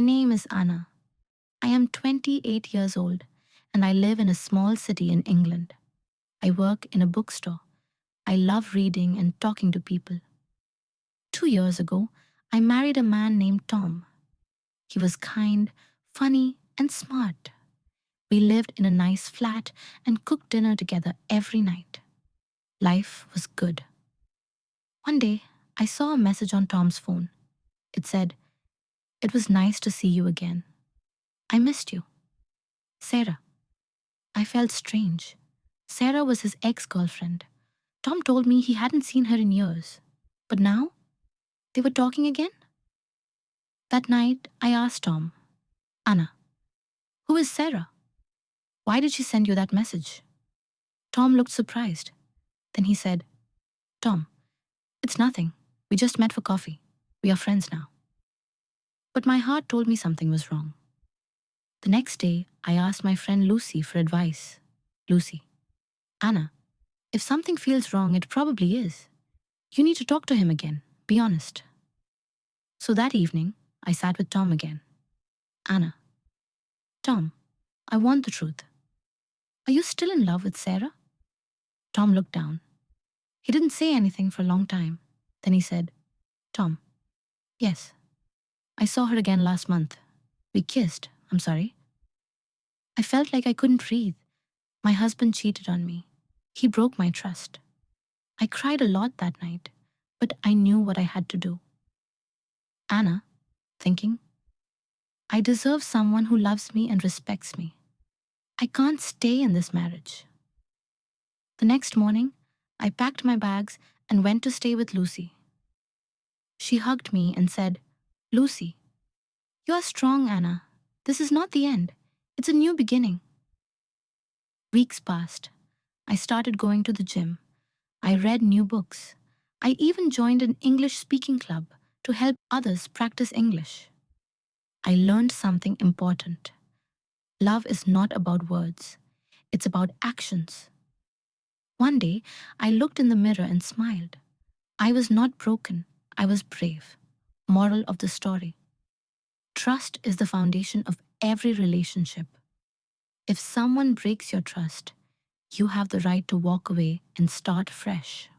My name is Anna. I am 28 years old and I live in a small city in England. I work in a bookstore. I love reading and talking to people. 2 years ago, I married a man named Tom. He was kind, funny, and smart. We lived in a nice flat and cooked dinner together every night. Life was good. One day, I saw a message on Tom's phone. It said, "It was nice to see you again. I missed you. Sarah." I felt strange. Sarah was his ex-girlfriend. Tom told me he hadn't seen her in years. But now, they were talking again? That night, I asked Tom, "Anna, who is Sarah? Why did she send you that message?" Tom looked surprised. Then he said, "Tom, it's nothing. We just met for coffee. We are friends now." But my heart told me something was wrong. The next day, I asked my friend Lucy for advice. "Lucy, Anna, if something feels wrong, it probably is. You need to talk to him again. Be honest." So that evening, I sat with Tom again. "Anna, Tom, I want the truth. Are you still in love with Sarah?" Tom looked down. He didn't say anything for a long time. Then he said, "Tom, yes. I saw her again last month. We kissed. I'm sorry." I felt like I couldn't breathe. My husband cheated on me. He broke my trust. I cried a lot that night, but I knew what I had to do. Anna, thinking, I deserve someone who loves me and respects me. I can't stay in this marriage. The next morning, I packed my bags and went to stay with Lucy. She hugged me and said, "Lucy, you are strong, Anna. This is not the end. It's a new beginning." Weeks passed. I started going to the gym. I read new books. I even joined an English speaking club to help others practice English. I learned something important. Love is not about words. It's about actions. One day, I looked in the mirror and smiled. I was not broken. I was brave. Moral of the story: trust is the foundation of every relationship. If someone breaks your trust, you have the right to walk away and start fresh.